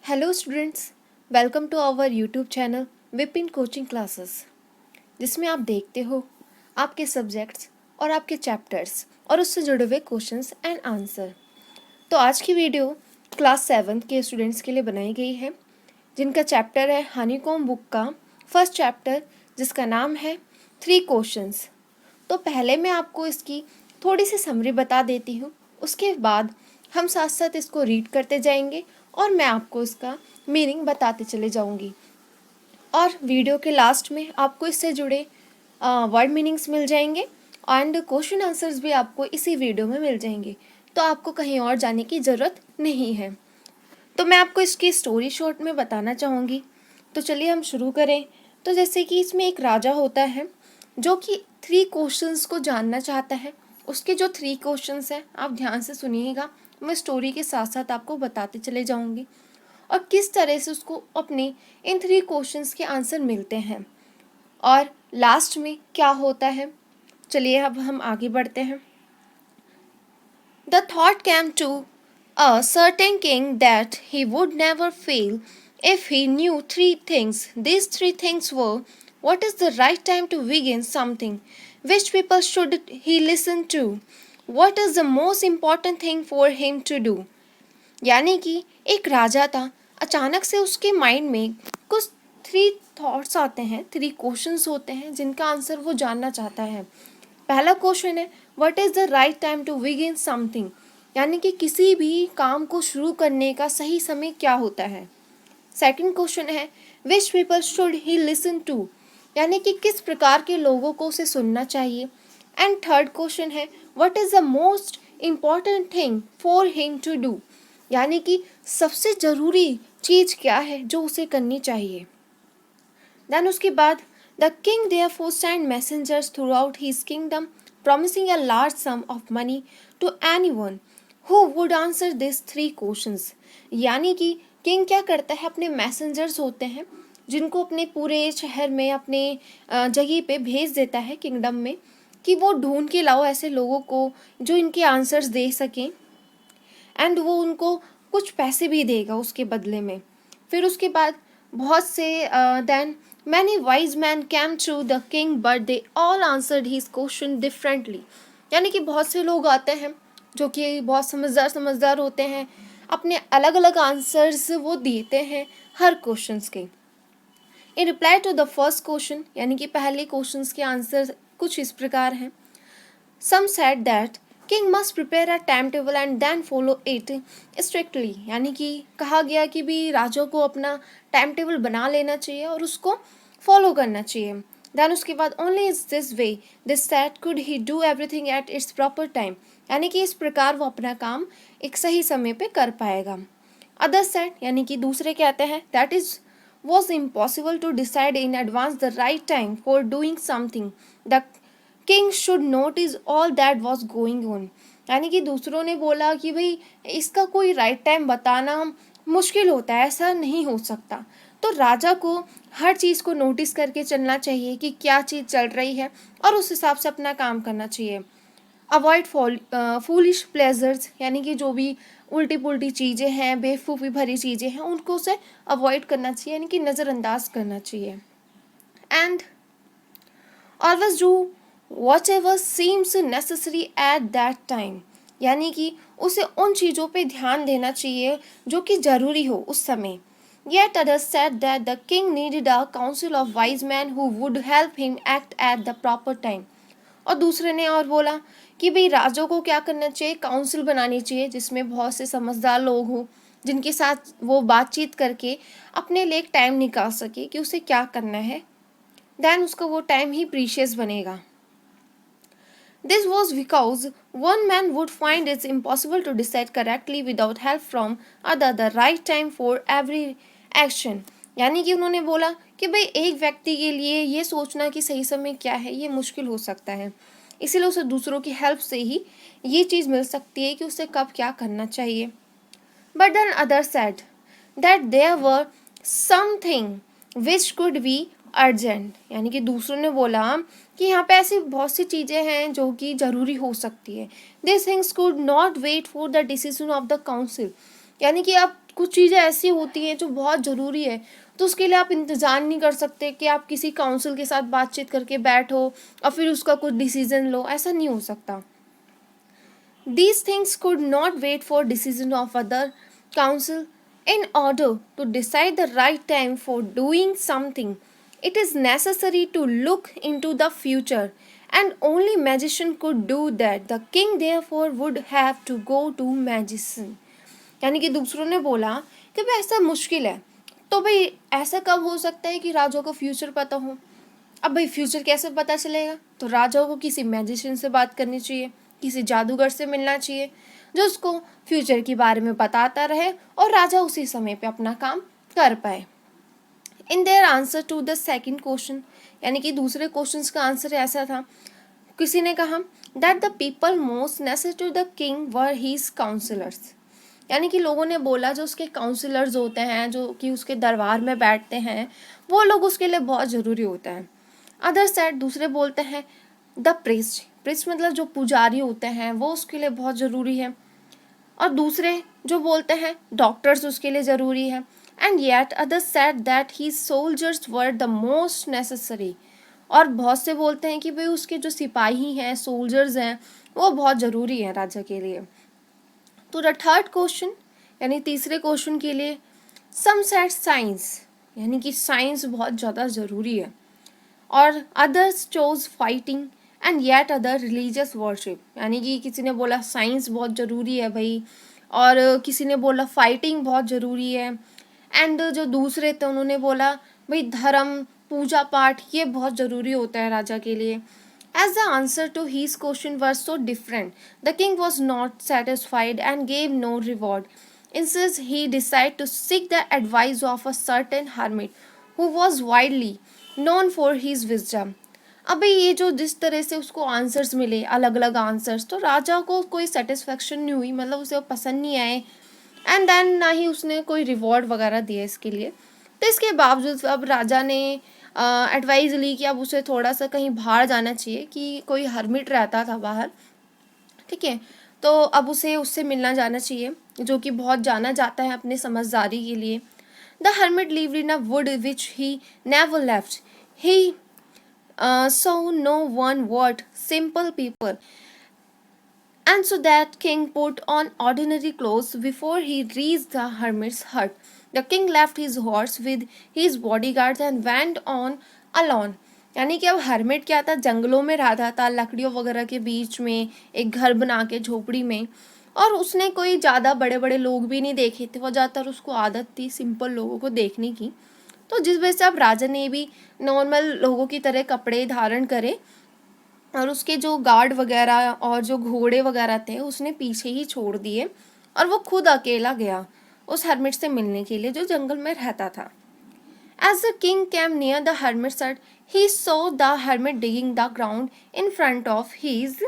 Hello students, welcome to our YouTube channel Vipin coaching classes, जिसमें आप देखते हो आपके सब्जेक्ट्स और आपके चैप्टर्स और उससे जुड़े हुए क्वेश्चंस एंड आंसर। तो आज की वीडियो क्लास 7 के स्टूडेंट्स के लिए बनाई गई है, जिनका चैप्टर है हनीकॉम्ब बुक का फर्स्ट चैप्टर, जिसका नाम है 3 क्वेश्चंस। तो पहले मैं आपको इसकी थोड़ी सी समरी बता देती हूँ, उसके बाद हम साथ साथ इसको रीड करते जाएंगे और मैं आपको इसका मीनिंग बताते चले जाऊंगी। और वीडियो के लास्ट में आपको इससे जुड़े वर्ड मीनिंग्स मिल जाएंगे एंड क्वेश्चन आंसर्स भी आपको इसी वीडियो में मिल जाएंगे, तो आपको कहीं और जाने की ज़रूरत नहीं है। तो मैं आपको इसकी स्टोरी शॉर्ट में बताना चाहूँगी। तो चलिए हम शुरू करें। तो जैसे कि इसमें एक राजा होता है जो कि 3 क्वेश्चंस को जानना चाहता है। उसके जो 3 क्वेश्चंस हैं आप ध्यान से सुनिएगा, मैं स्टोरी के साथ साथ आपको बताते चले जाऊंगी और किस तरह से उसको अपने इन 3 क्वेश्चंस के आंसर मिलते हैं और लास्ट में क्या होता है। चलिए अब हम आगे बढ़ते हैं। The thought came to a certain king that he would never fail if he knew 3 things. These 3 things were: what is the right time to begin something? Which people should he listen to? What is the most important thing for him to do? यानी कि एक राजा था, अचानक से उसके mind में कुछ 3 thoughts आते हैं, 3 क्वेश्चंस होते हैं जिनका आंसर वो जानना चाहता है। पहला क्वेश्चन है what is the right time to begin something, यानी कि किसी भी काम को शुरू करने का सही समय क्या होता है। सेकंड क्वेश्चन है which people should he listen to, यानी कि किस प्रकार के लोगों को उसे सुनना चाहिए। एंड थर्ड क्वेश्चन है what is the most important thing for him to do, यानी कि सबसे ज़रूरी चीज़ क्या है जो उसे करनी चाहिए। देन उसके बाद the king therefore sent messengers throughout his kingdom promising a large sum of money to anyone who would answer these 3 questions। यानी कि किंग क्या करता है, अपने मैसेंजर्स होते हैं जिनको अपने पूरे शहर में अपने जगह पे भेज देता है किंगडम में, कि वो ढूंढ के लाओ ऐसे लोगों को जो इनके आंसर्स दे सकें एंड वो उनको कुछ पैसे भी देगा उसके बदले में। फिर उसके बाद बहुत से then many wise man came to the king but they all answered his question differently, यानी कि बहुत से लोग आते हैं जो कि बहुत समझदार समझदार होते हैं, अपने अलग अलग आंसर्स वो देते हैं हर क्वेश्चंस के। In reply to the first question, यानी कि पहले क्वेश्चंस के आंसर कुछ इस प्रकार हैं। Some said that king must prepare a time table and then follow it strictly, यानी कि कहा गया कि भी राजा को अपना टाइम टेबल बना लेना चाहिए और उसको फॉलो करना चाहिए। देन उसके बाद only is this way this set could he do everything at its proper time, यानी कि इस प्रकार वो अपना काम एक सही समय पे कर पाएगा। अदर सेट, यानी कि दूसरे कहते हैं that is was impossible to decide in advance the right time for doing something. The king should notice all that was going on, यानी कि दूसरों ने बोला कि भाई इसका कोई राइट टाइम बताना मुश्किल होता है, ऐसा नहीं हो सकता। तो राजा को हर चीज़ को नोटिस करके चलना चाहिए कि क्या चीज़ चल रही है और उस हिसाब से अपना काम करना चाहिए। अवॉइड फूलिश प्लेजर्स, यानी कि जो भी उल्टी पुल्टी चीज़ें हैं, बेवकूफ़ी भरी चीज़ें हैं, उनको उसे अवॉइड करना चाहिए, यानी कि नज़रअंदाज करना चाहिए। And always do what ever seems necessary at that time, यानी कि उसे उन चीज़ों पे ध्यान देना चाहिए जो कि ज़रूरी हो उस समय। Yet others said that the king needed a council of wise men who would help him act at the proper time। और दूसरे ने और बोला कि भाई राजा को क्या करना चाहिए, काउंसिल बनानी चाहिए जिसमें बहुत से समझदार लोग हों, जिनके साथ वो बातचीत करके अपने लिए एक टाइम निकाल सके कि उसे क्या करना है। देन उसका वो टाइम ही प्रीशियस बनेगा। This was because one man would find it impossible to decide correctly without help from other the right time for every action। यानी कि उन्होंने बोला कि भाई एक व्यक्ति के लिए ये सोचना कि सही समय क्या है ये मुश्किल हो सकता है, इसीलिए उसे दूसरों की हेल्प से ही ये चीज़ मिल सकती है कि उसे कब क्या करना चाहिए। But then others said that there were something which could be urgent, यानी कि दूसरों ने बोला कि यहाँ पे ऐसी बहुत सी चीज़ें हैं जो कि ज़रूरी हो सकती है। This things could not wait for the decision of the council, यानी कि अब कुछ चीज़ें ऐसी होती हैं जो बहुत ज़रूरी है, तो उसके लिए आप इंतज़ार नहीं कर सकते कि आप किसी काउंसिल के साथ बातचीत करके बैठो और फिर उसका कुछ डिसीजन लो, ऐसा नहीं हो सकता. These things could not wait for decision of other council. In order to decide the right time for doing something, it is necessary to look into the future, and only magician could do that. The king therefore would have to go to magician. यानी कि दूसरों ने बोला कि भाई ऐसा मुश्किल है, तो भाई ऐसा कब हो सकता है कि राजा को फ्यूचर पता हो. अब भाई फ्यूचर कैसे पता चलेगा, तो राजा को किसी मैजिशियन से बात करनी चाहिए, किसी जादूगर से मिलना चाहिए जो उसको फ्यूचर के बारे में बताता रहे और राजा उसी समय पे अपना काम कर पाए. In their answer to the second question, यानी कि दूसरे क्वेश्चन का आंसर ऐसा था, किसी ने कहा that the people most necessary to the king were his counsellors. यानी कि लोगों ने बोला जो उसके काउंसलर्स होते हैं, जो कि उसके दरबार में बैठते हैं, वो लोग उसके लिए बहुत ज़रूरी होते हैं. अदर साइड दूसरे बोलते हैं द प्रिस्ट. प्रिस्ट मतलब जो पुजारी होते हैं वो उसके लिए बहुत ज़रूरी है. और दूसरे जो बोलते हैं डॉक्टर्स उसके लिए ज़रूरी है. And yet other said that he soldiers were the most necessary. और बहुत से बोलते हैं कि भाई उसके जो सिपाही हैं, सोल्जर्स हैं, वो बहुत ज़रूरी हैं राजा के लिए. तो द थर्ड क्वेश्चन, यानी तीसरे क्वेश्चन के लिए सम सेड साइंस, यानी कि साइंस बहुत ज़्यादा ज़रूरी है. और others chose fighting and yet other religious worship. यानी कि किसी ने बोला साइंस बहुत ज़रूरी है भाई, और किसी ने बोला फाइटिंग बहुत ज़रूरी है. एंड जो दूसरे थे उन्होंने बोला भाई धर्म, पूजा पाठ ये बहुत ज़रूरी होता है राजा के लिए. As the answer to his question was so different, the king was not satisfied and gave no reward. Instead, he decided to seek the advice of a certain hermit who was widely known for his wisdom. अभी ये जो जिस तरह से उसको answers मिले, अलग अलग आंसर्स, तो राजा को कोई सेटिस्फेक्शन नहीं हुई, मतलब उसे पसंद नहीं आए. एंड देन ना ही उसने कोई रिवॉर्ड वगैरह दिया इसके लिए. तो इसके बावजूद अब राजा ने एडवाइस ली कि अब उसे थोड़ा सा कहीं बाहर जाना चाहिए, कि कोई हर्मिट रहता था बाहर, ठीक है, तो अब उसे उससे मिलना जाना चाहिए, जो कि बहुत जाना जाता है अपने समझदारी के लिए. The hermit lived in a would which he never left. He saw no one word, simple people. And so that king put on ordinary clothes before he reached the hermit's hut. The king left his horse with his bodyguards and went on alone. यानी कि अब hermit क्या था, जंगलों में रहता था, लकड़ियों वगैरह के बीच में एक घर बना के झोपड़ी में, और उसने कोई ज़्यादा बड़े बड़े लोग भी नहीं देखे थे, वो ज़्यादातर उसको आदत थी सिंपल लोगों को देखने की. तो जिस वजह से अब राजा ने भी नॉर्मल लोगों की तरह कपड़े धारण करे, और उसके जो गार्ड वगैरह और जो घोड़े वगैरह थे उसने पीछे ही छोड़ दिए, और वो खुद अकेला गया उस हर्मिट से मिलने के लिए जो जंगल में रहता था. As the king came near the hermit said he saw the hermit digging the ground in front of his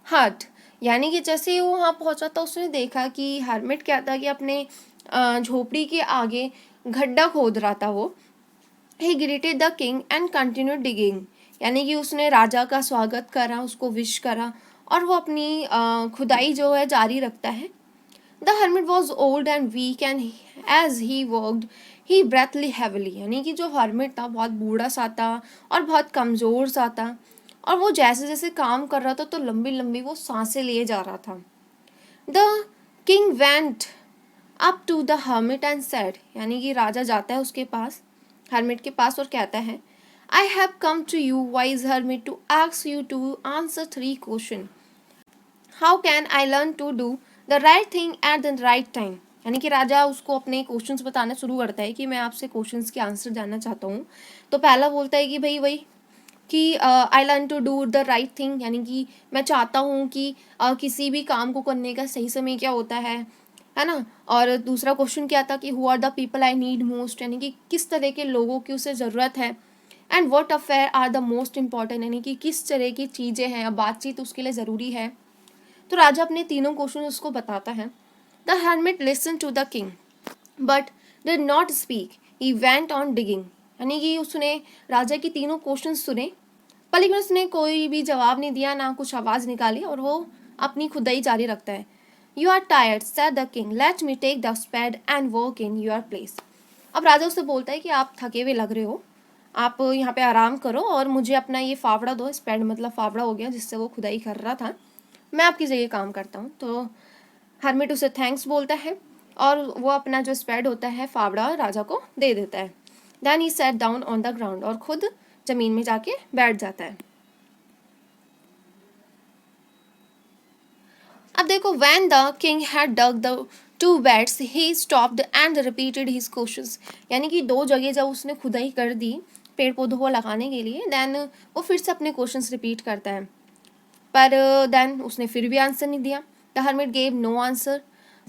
hut. यानी कि जैसे ही वो वहाँ पहुँचा तो उसने देखा कि हर्मिट क्या था कि अपने झोपड़ी के आगे गड्ढा खोद रहा था वो. ही greeted the king and continued digging. यानी कि उसने राजा का स्वागत करा, उसको विश करा, और वो अपनी खुदाई जो है जारी रखता है. The hermit was old and weak and as he worked he breathed heavily. यानी कि जो हर्मिट था बहुत बूढ़ा सा था और बहुत कमज़ोर सा था, और वो जैसे जैसे काम कर रहा था तो लंबी लंबी वो सांसें लिए जा रहा था. The king went up to the hermit and said. यानी कि राजा जाता है उसके पास, हर्मिट के पास, और कहता है I have come to you wise hermit to ask you to answer 3 question. How can I learn to do the right thing at the right time. यानी कि राजा उसको अपने क्वेश्चंस बताना शुरू करता है कि मैं आपसे क्वेश्चंस के आंसर जानना चाहता हूँ. तो पहला बोलता है कि भाई वही कि I learn to do the right thing, यानी कि मैं चाहता हूँ कि किसी भी काम को करने का सही समय क्या होता है ना. और दूसरा क्वेश्चन क्या था कि who are the people I need most, यानी कि किस तरह के लोगों की उसे ज़रूरत है. And what affair are the most important, यानी कि किस तरह की चीज़ें हैं, बातचीत उसके लिए ज़रूरी है. तो राजा अपने तीनों क्वेश्चन उसको बताता है. The hermit listen to the king but did not speak, he went on digging. यानी कि उसने राजा की तीनों क्वेश्चन सुने, पर लेकिन उसने कोई भी जवाब नहीं दिया, ना कुछ आवाज़ निकाली, और वो अपनी खुदाई जारी रखता है. You are tired, said the king. Let me take the spade and work in your place. अब राजा उससे बोलता है कि आप थके हुए लग रहे हो, आप यहाँ पे आराम करो और मुझे अपना ये फावड़ा दो. स्पेड मतलब फावड़ा हो गया जिससे वो खुदाई कर रहा था. मैं आपकी जगह काम करता हूँ. तो हर्मिट उसे थैंक्स बोलता है और वो अपना जो स्पेड होता है फावड़ा राजा को दे देता है. Then he sat down on the ground और खुद जमीन में जाके बैठ जाता है. अब देखो, when the king had dug the two beds, he stopped and repeated his questions. यानी कि दो जगह जब उसने खुदाई कर दी पेड़ पौधों को लगाने के लिए, देन वो फिर से अपने क्वेश्चंस रिपीट करता है. पर देन उसने फिर भी आंसर नहीं दिया. The hermit gave no answer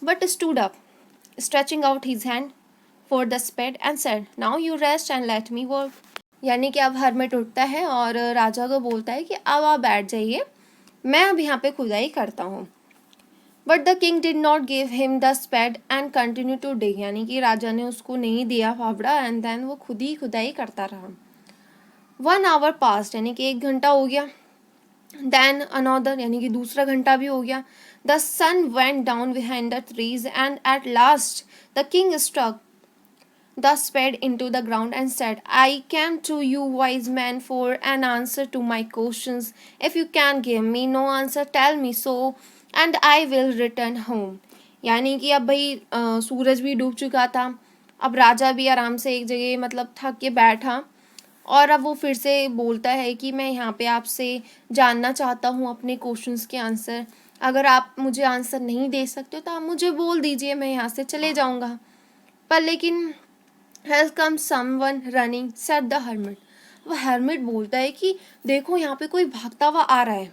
but stood up, stretching out his hand for the spade and said, now you rest and let me work. यानी कि अब हर्मिट उठता है और राजा को बोलता है कि अब आप बैठ जाइए, मैं अब यहाँ पे खुदाई करता हूँ. But the king did not give him the spade and continue to dig. यानी कि राजा ने उसको नहीं दिया फावड़ा एंड देन वो खुद ही खुदाई करता रहा. 1 hour पास्ट, यानी कि 1 घंटा हो गया. देन अनदर, यानी कि दूसरा घंटा भी हो गया. The sun went down behind the trees and at last the king struck the spade into the ground and said, I came to you, wise man, for an answer to my questions. If you can give me no answer, tell me so, and I will return home. यानी कि अब भाई सूरज भी डूब चुका था. अब राजा भी आराम से एक जगह मतलब थक के बैठा और अब वो फिर से बोलता है कि मैं यहाँ पे आपसे जानना चाहता हूँ अपने क्वेश्चंस के आंसर. अगर आप मुझे आंसर नहीं दे सकते तो आप मुझे बोल दीजिए, मैं यहाँ से चले जाऊँगा. पर लेकिन Has come someone running, said the hermit. वो hermit बोलता है कि देखो यहाँ पे कोई भागता हुआ आ रहा है.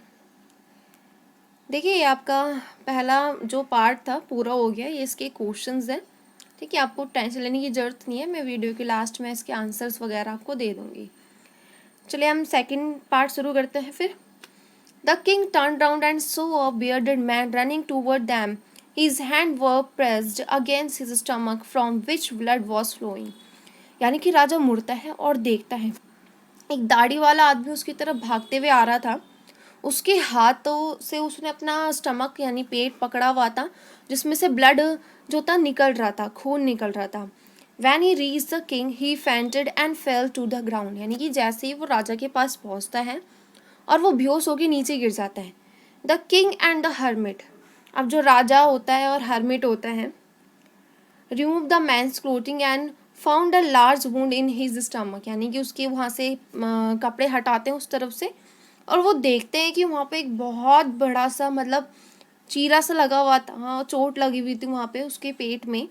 देखिए ये आपका पहला जो पार्ट था पूरा हो गया. ये इसके क्वेश्चंस हैं, ठीक है. आपको टेंशन लेने की ज़रूरत नहीं है, मैं वीडियो के लास्ट में इसके आंसर्स वगैरह आपको दे दूँगी. चलिए हम सेकंड पार्ट शुरू करते हैं फिर. The king turned round and saw a bearded man running toward them. His hands were pressed against his stomach from which blood was flowing. यानी कि राजा मुड़ता है और देखता है एक दाढ़ी वाला आदमी उसकी तरफ भागते हुए आ रहा था. उसके हाथों से उसने अपना स्टमक यानी पेट पकड़ा हुआ था जिसमें से ब्लड जो था निकल रहा था, खून निकल रहा था. When he reached the king, he fainted and fell to the ground. यानी कि जैसे ही वो राजा के पास पहुंचता है और वो बेहोश होकर नीचे गिर जाता है. The king and the hermit, अब जो राजा होता है और हर्मिट होता है, remove the man's clothing and found a large wound in his stomach. यानी कि उसके वहाँ से कपड़े हटाते हैं उस तरफ से और वो देखते हैं कि वहाँ पे एक बहुत बड़ा सा मतलब चीरा सा लगा हुआ था. हाँ, चोट लगी हुई थी वहाँ पे उसके पेट में.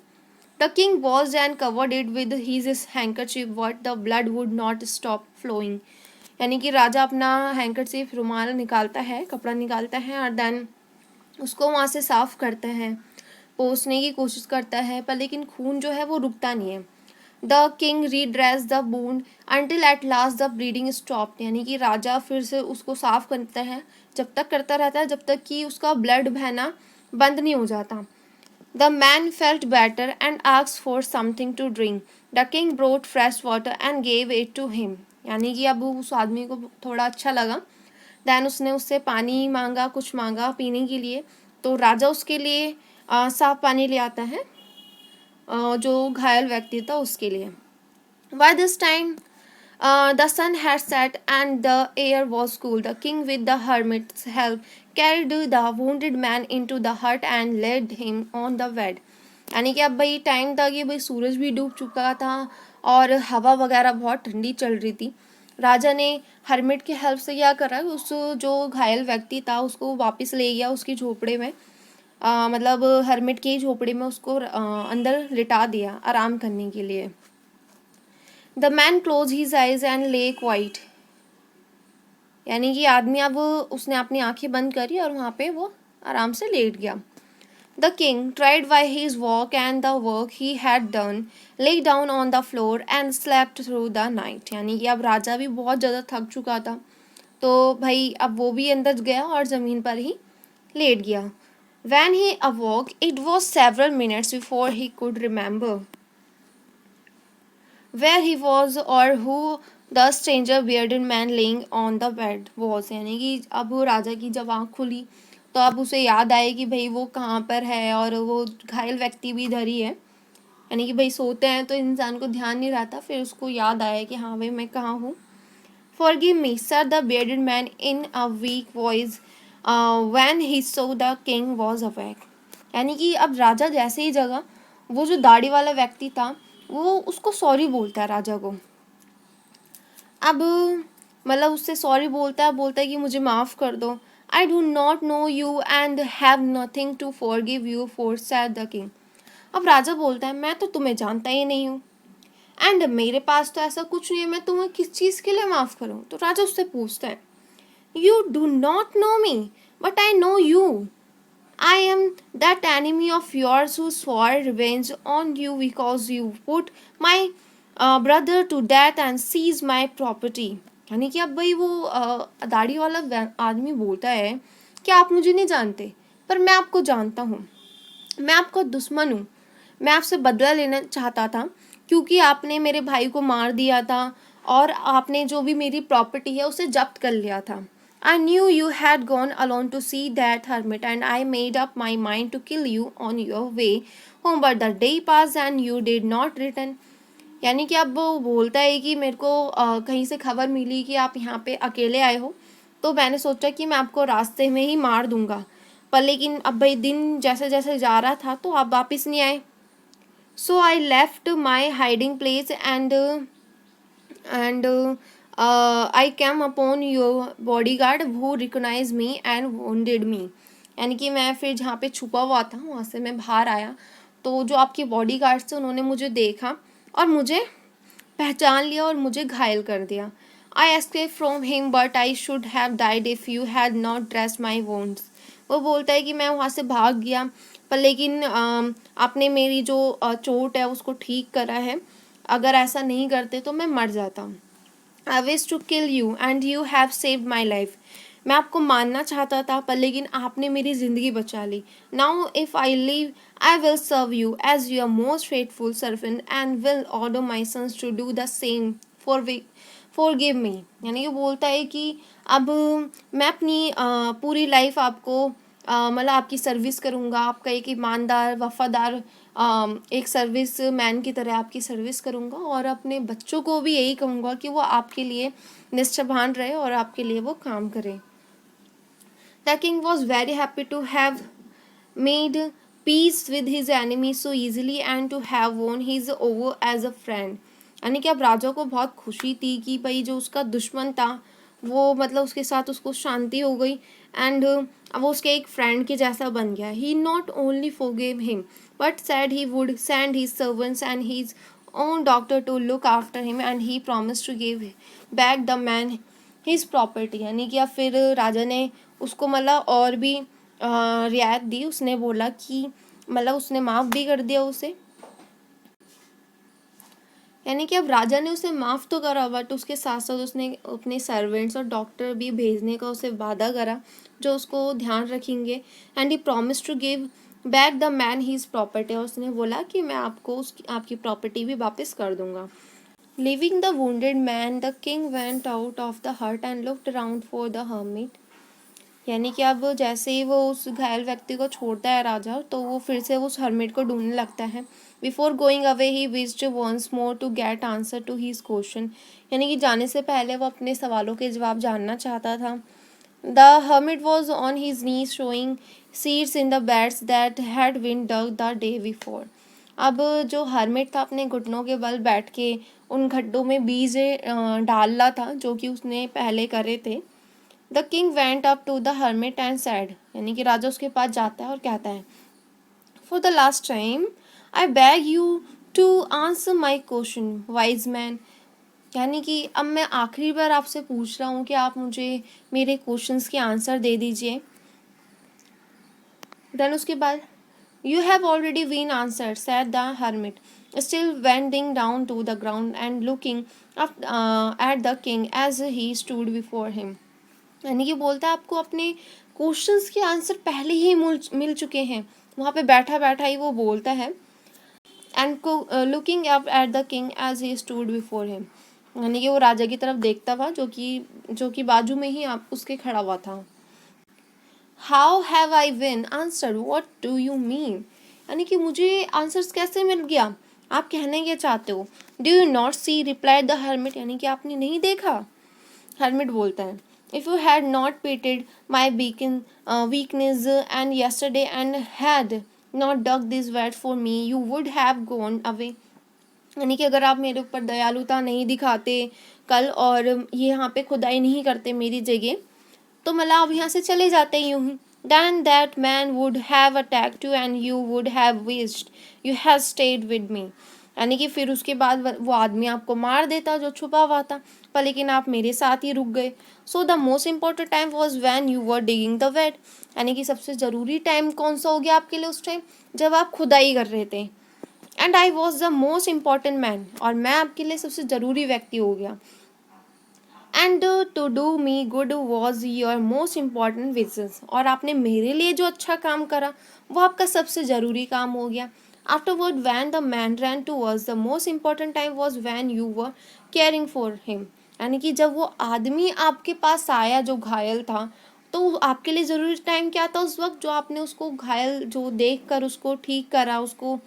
The king was and covered it with his handkerchief but the blood would not stop flowing. यानी कि राजा अपना हैंकरचीफ रुमाल निकालता है, कपड़ा निकालता है और देन उसको वहाँ से साफ़ करता है, पोंछने की कोशिश करता है, पर लेकिन खून जो है वो रुकता नहीं है. The king redress the wound until at last the bleeding stopped. यानी कि राजा फिर से उसको साफ करता है, जब तक करता रहता है जब तक कि उसका ब्लड बहना बंद नहीं हो जाता. The man felt better and asked for something to drink. The king brought fresh water and gave it to him. यानी कि अब उस आदमी को थोड़ा अच्छा लगा. दैन उसने उससे पानी मांगा, कुछ मांगा पीने के लिए. तो राजा उसके लिए साफ पानी ले आता है, जो घायल व्यक्ति था उसके लिए. By this time the sun had set and the air was cool. The king with the hermit's help carried the wounded man into the hut and laid him on the bed. यानी कि अब भाई time था कि भाई सूरज भी डूब चुका था और हवा वगैरह बहुत ठंडी चल रही थी. राजा ने हर्मिट की हेल्प से क्या करा, उस जो घायल व्यक्ति था उसको वापस ले गया उसकी झोपड़े में, मतलब हर्मिट की झोपड़ी में उसको अंदर लिटा दिया आराम करने के लिए. The man close his eyes and ले क्वाइट. यानी कि आदमी अब उसने अपनी आंखें बंद करी और वहाँ पे वो आराम से लेट गया. The king tried by his walk and the work he had done lay down on the floor and slept through the night. यानी कि अब राजा भी बहुत ज़्यादा थक चुका था तो भाई अब वो भी अंदर गया और ज़मीन पर ही लेट गया. When he awoke, it was several minutes before he could remember where he was or who the stranger bearded man laying on the bed was. यानी कि अब राजा की जब आँख खुली तो अब उसे याद आए कि भाई वो कहाँ पर है और वो घायल व्यक्ति भी इधर ही है, यानी कि भाई सोते हैं तो इंसान को ध्यान नहीं रहता, फिर उसको याद आया कि हाँ भाई मैं कहाँ हूँ। Forgive me, said the bearded man in a weak voice when he saw the king was awake. यानी कि अब राजा जैसे ही जगा, वो जो दाढ़ी वाला व्यक्ति था वो उसको सॉरी बोलता है राजा को। अब मतलब उससे सॉरी बोलता है कि मुझे माफ़ कर दो। I do not know you and have nothing to forgive you for, said the king. अब राजा बोलता है मैं तो तुम्हें जानता ही नहीं हूँ एंड मेरे पास तो ऐसा कुछ नहीं है, मैं तुम्हें किस चीज़ के लिए माफ़ करूँ। तो राजा उससे पूछता है you do not no me but I know you, I am that enemy of yours who swore revenge on you because you put my brother to death and seized my property. यानी कि अब भाई वो दाढ़ी वाला आदमी बोलता है कि आप मुझे नहीं जानते पर मैं आपको जानता हूँ, मैं आपका दुश्मन हूँ, मैं आपसे बदला लेना चाहता था क्योंकि आपने मेरे भाई को मार दिया था और आपने जो भी मेरी प्रॉपर्टी है उसे जब्त कर लिया था। I knew you had gone alone to see that hermit and I made up my mind to kill you on your way home, but the day passed and you did not return. यानी कि अब वो बोलता है कि मेरे को कहीं से खबर मिली कि आप यहाँ पे अकेले आए हो, तो मैंने सोचा कि मैं आपको रास्ते में ही मार दूंगा, पर लेकिन अब भाई दिन जैसे जैसे जा रहा था तो आप वापस नहीं आए। So I left my hiding place and I came upon your bodyguard who recognized me and wounded me. यानी कि मैं फिर जहाँ पे छुपा हुआ था वहाँ से मैं बाहर आया, तो जो आपके बॉडीगार्ड थे उन्होंने मुझे देखा और मुझे पहचान लिया और मुझे घायल कर दिया। I escaped from him but I should have died if you had not dressed my wounds. वो बोलता है कि मैं वहाँ से भाग गया पर लेकिन आपने मेरी जो चोट है उसको ठीक करा है, अगर ऐसा नहीं करते तो मैं मर जाता। I wish to kill you and you have saved my life. मैं आपको मारना चाहता था पर लेकिन आपने मेरी ज़िंदगी बचा ली। Now if I leave, I will serve you as your most faithful servant and will order my sons to do the same forgive me. यानी कि बोलता है कि अब मैं अपनी पूरी लाइफ आपको मतलब आपकी सर्विस करूँगा, आपका एक ईमानदार वफ़ादार एक सर्विस मैन की तरह आपकी सर्विस करूँगा और अपने बच्चों को भी यही कहूँगा कि वो आपके लिए निष्ठावान रहे और आपके लिए वो काम करें। The king was very happy to have made peace with his enemy so easily and to have won his over as a friend. यानी कि अब राजा को बहुत खुशी थी कि भाई जो उसका दुश्मन था वो मतलब उसके साथ उसको शांति हो गई एंड अब वो उसके एक फ्रेंड के जैसा बन गया। He not only forgave him but said he would send his servants and his own doctor to look after him and he promised to give back the man his property. यानी कि अब फिर राजा ने उसको मतलब और भी रियायत दी, उसने बोला कि मतलब उसने माफ़ भी कर दिया उसे, यानी कि अब राजा ने उसे माफ़ तो करा बट उसके साथ साथ उसने अपने सर्वेंट्स और डॉक्टर भी भेजने का उसे वादा करा जो उसको ध्यान रखेंगे and he promise to give back the man his property, और उसने बोला कि मैं आपको उसकी आपकी प्रॉपर्टी भी वापस कर दूंगा। Leaving the wounded man the king went out of the hut and looked around for the hermit. यानी कि अब जैसे ही वो उस घायल व्यक्ति को छोड़ता है राजा तो वो फिर से उस हर्मिट को ढूंढने लगता है। Before going away he wished once more to get answer to his question. यानी कि जाने से पहले वो अपने सवालों के जवाब जानना चाहता था। The hermit was on his knees sowing seeds in the beds that had been dug the day before. अब जो हर्मिट था अपने घुटनों के बल बैठ के उन गड्ढों में बीज डाल रहा था जो कि उसने पहले करे थे। The king went up to the hermit and said, यानी कि राजा उसके पास जाता है और कहता है for the last time I beg you to answer my question wise man. यानी कि अब मैं आखिरी बार आपसे पूछ रहा हूँ कि आप मुझे मेरे क्वेश्चंस के आंसर दे दीजिए। देन उसके बाद you have already been answered said the hermit still bending down to the ground and looking up at the king as he stood before him. यानी कि बोलता है आपको अपने क्वेश्चंस के आंसर पहले ही मिल चुके हैं, वहाँ पे बैठा बैठा ही वो बोलता है and looking up at the king as he stood before him. यानी कि वो राजा की तरफ देखता हुआ जो कि बाजू में ही आप उसके खड़ा हुआ था। How have I been answered, what do you mean, यानी कि मुझे आंसर्स कैसे मिल गया, आप कहने क्या चाहते हो। Do you not see, replied the hermit, यानी कि आपने नहीं देखा। हर्मिट बोलता है, if you had not pitied my weakness and yesterday and had not dug this bed for me you would have gone away, यानी कि अगर आप मेरे ऊपर दयालुता नहीं दिखाते कल और ये यहाँ पे खुदाई नहीं करते मेरी जगह, तो मतलब आप यहाँ से चले जाते यूं ही। Then that man would have attacked you and you would have wished you had stayed with me, यानी कि फिर उसके बाद वो आदमी आपको मार देता जो छुपा हुआ था, पर लेकिन आप मेरे साथ ही रुक गए। So the most important time was when you were digging the bed, यानी कि सबसे ज़रूरी टाइम कौन सा हो गया आपके लिए उस टाइम, जब आप खुदाई कर रहे थे। And I was the most important man, और मैं आपके लिए सबसे ज़रूरी व्यक्ति हो गया। And to do me good was your most important business, और आपने मेरे लिए जो अच्छा काम करा वो आपका सबसे ज़रूरी काम हो गया। Afterward when the man ran towards the most important time was when you were caring for him, यानी कि जब वो आदमी आपके पास आया जो घायल था, तो आपके लिए ज़रूरी टाइम क्या था उस वक्त, जो आपने उसको घायल जो देख कर उसको ठीक करा, उसको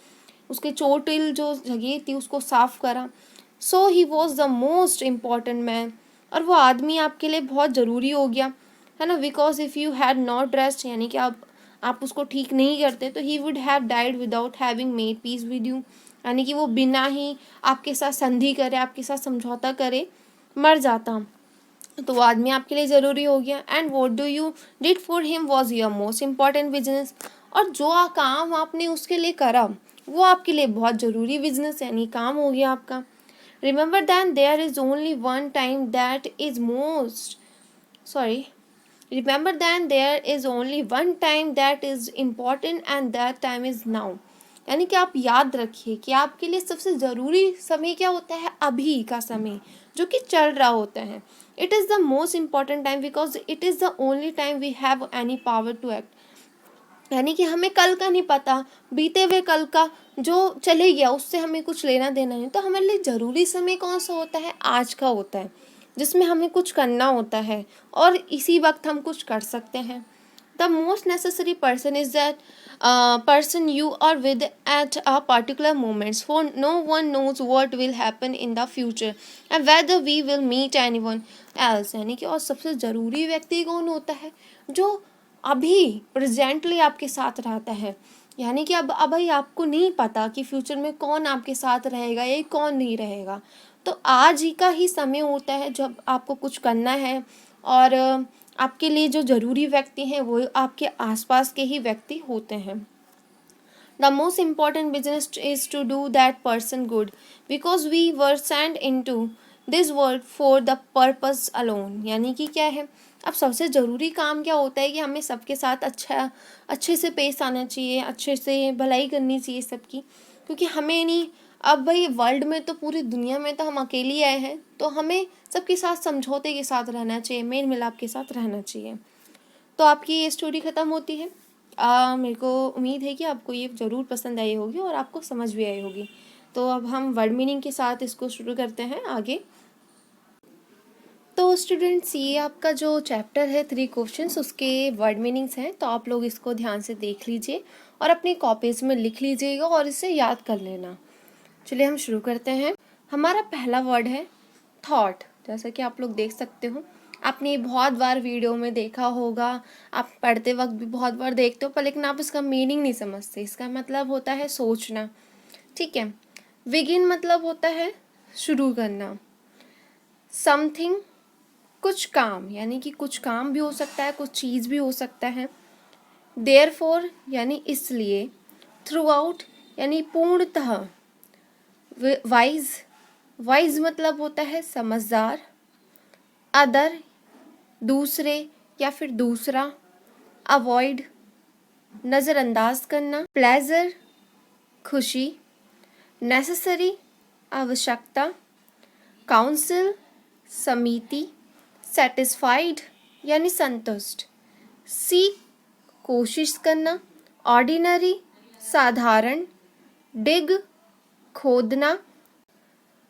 उसके चोटिल जो जगह थी उसको साफ करा। So he was the most important man, और वो आदमी आपके लिए बहुत ज़रूरी हो गया, है ना। Because if you had not rest, यानी कि आप उसको ठीक नहीं करते, तो he would have died without having made peace with you, यानी कि वो बिना ही आपके साथ संधि करे, आपके साथ समझौता करे मर जाता। तो वो आदमी आपके लिए ज़रूरी हो गया। And what do you did for him was your most important business, और जो काम आपने उसके लिए करा वो आपके लिए बहुत ज़रूरी बिजनेस यानी काम हो गया आपका। Remember that there is only one time that is most sorry remember that there is only one time that is important and that time is now, यानी कि आप याद रखिए कि आपके लिए सबसे ज़रूरी समय क्या होता है, अभी का समय जो कि चल रहा होता है। It is the most important time because it is the only time we have any power to act, यानी कि हमें कल का नहीं पता, बीते हुए कल का जो चले गया उससे हमें कुछ लेना देना नहीं, तो हमारे लिए ज़रूरी समय कौन सा होता है, आज का होता है, जिसमें हमें कुछ करना होता है और इसी वक्त हम कुछ कर सकते हैं। The most necessary person is that person you are with at a particular moments, for no one knows what will happen in the future and whether we will meet anyone else, यानी कि और सबसे ज़रूरी व्यक्ति कौन होता है, जो अभी प्रेजेंटली आपके साथ रहता है, यानी कि अब भाई आपको नहीं पता कि फ्यूचर में कौन आपके साथ रहेगा या कौन नहीं रहेगा, तो आज ही का ही समय होता है जब आपको कुछ करना है, और आपके लिए जो ज़रूरी व्यक्ति हैं वो आपके आसपास के ही व्यक्ति होते हैं। The most important business is to do that person good because we were sent into this world for the purpose alone, यानी कि क्या है, अब सबसे ज़रूरी काम क्या होता है कि हमें सबके साथ अच्छे से पेश आना चाहिए, अच्छे से भलाई करनी चाहिए सबकी, क्योंकि हमें नहीं, अब भाई वर्ल्ड में तो पूरी दुनिया में तो हम अकेले आए हैं, तो हमें सबके साथ समझौते के साथ रहना चाहिए, मेल मिलाप के साथ रहना चाहिए। तो आपकी ये स्टोरी ख़त्म होती है। मेरे को उम्मीद है कि आपको ये ज़रूर पसंद आई होगी और आपको समझ भी आई होगी। तो अब हम वर्ड मीनिंग के साथ इसको शुरू करते हैं आगे। तो स्टूडेंट्स, ये आपका जो चैप्टर है 3 क्वेश्चंस, उसके वर्ड मीनिंग्स हैं, तो आप लोग इसको ध्यान से देख लीजिए और अपनी कॉपीज़ में लिख लीजिएगा और इसे याद कर लेना। चलिए हम शुरू करते हैं। हमारा पहला वर्ड है थॉट। जैसा कि आप लोग देख सकते हो, आपने ये बहुत बार वीडियो में देखा होगा, आप पढ़ते वक्त भी बहुत बार देखते हो, पर लेकिन आप इसका मीनिंग नहीं समझते। इसका मतलब होता है सोचना, ठीक है। बिगिन मतलब होता है शुरू करना। समथिंग कुछ काम, यानी कि कुछ काम भी हो सकता है, कुछ चीज़ भी हो सकता है। देयरफॉर यानी इसलिए। थ्रू आउट यानी पूर्णतः। वाइज, वाइज मतलब होता है समझदार। अदर दूसरे या फिर दूसरा। अवॉइड नज़रअंदाज करना। प्लेजर खुशी। नेसेसरी आवश्यकता। काउंसिल समिति। सेटिस्फाइड यानी संतुष्ट। सीक कोशिश करना। ऑर्डिनरी साधारण। डिग खोदना।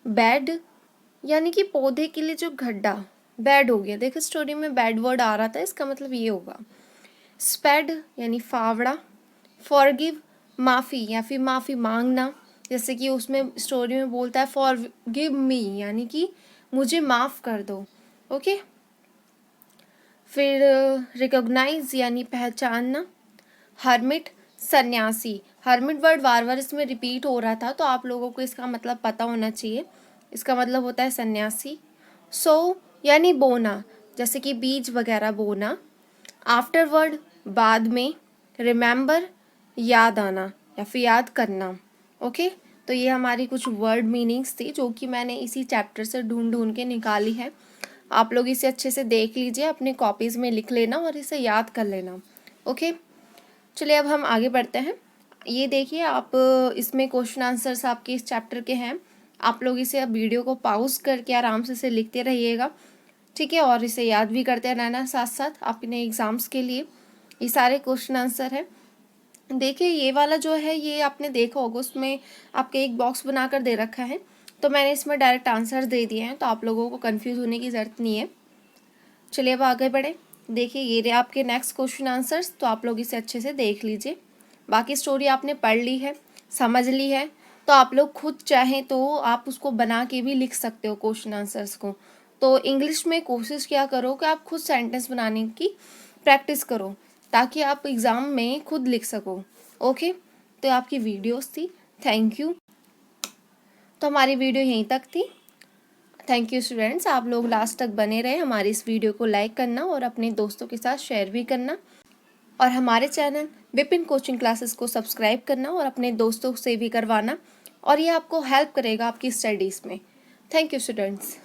बेड यानी कि पौधे के लिए जो गड्ढा, बेड हो गया। देखो स्टोरी में बेड वर्ड आ रहा था, इसका मतलब ये होगा। स्पेड यानी फावड़ा, फॉरगिव माफ़ी या फिर माफ़ी मांगना, जैसे कि उसमें स्टोरी में बोलता है फॉरगिव मी यानी कि मुझे माफ़ कर दो। ओके। फिर रिकॉग्नाइज यानी पहचानना, हर्मिट सन्यासी, हर्मिट वर्ड बार बार इसमें रिपीट हो रहा था तो आप लोगों को इसका मतलब पता होना चाहिए। इसका मतलब होता है सन्यासी। सो यानी बोना, जैसे कि बीज वगैरह बोना। आफ्टरवर्ड बाद में। रिमेंबर याद आना या फिर याद करना। ओके। तो ये हमारी कुछ वर्ड मीनिंग्स थी जो कि मैंने इसी चैप्टर से ढूंढ ढूंढ के निकाली है। आप लोग इसे अच्छे से देख लीजिए, अपने कॉपीज़ में लिख लेना और इसे याद कर लेना। ओके। चलिए अब हम आगे बढ़ते हैं। ये देखिए आप, इसमें क्वेश्चन आंसर्स आपके इस चैप्टर के हैं। आप लोग इसे अब वीडियो को पॉज करके आराम से इसे लिखते रहिएगा, ठीक है, और इसे याद भी करते रहना साथ साथ अपने एग्ज़ाम्स के लिए। ये सारे क्वेश्चन आंसर है। देखिए ये वाला जो है ये आपने देखा होगा, उसमें आपके एक बॉक्स बनाकर दे रखा है, तो मैंने इसमें डायरेक्ट आंसर दे दिए हैं, तो आप लोगों को कंफ्यूज होने की ज़रूरत नहीं है। चलिए अब आगे बढ़े। देखिए ये रहे आपके नेक्स्ट क्वेश्चन आंसर्स, तो आप लोग इसे अच्छे से देख लीजिए। बाकी स्टोरी आपने पढ़ ली है, समझ ली है, तो आप लोग खुद चाहें तो आप उसको बना के भी लिख सकते हो क्वेश्चन आंसर्स को। तो इंग्लिश में कोशिश क्या करो कि आप खुद सेंटेंस बनाने की प्रैक्टिस करो ताकि आप एग्ज़ाम में खुद लिख सको। ओके। तो आपकी वीडियोस थी, थैंक यू। तो हमारी वीडियो यहीं तक थी। थैंक यू स्टूडेंट्स, आप लोग लास्ट तक बने रहे। हमारी इस वीडियो को लाइक करना और अपने दोस्तों के साथ शेयर भी करना, और हमारे चैनल विपिन कोचिंग क्लासेस को सब्सक्राइब करना और अपने दोस्तों से भी करवाना, और ये आपको हेल्प करेगा आपकी स्टडीज़ में। Thank you students.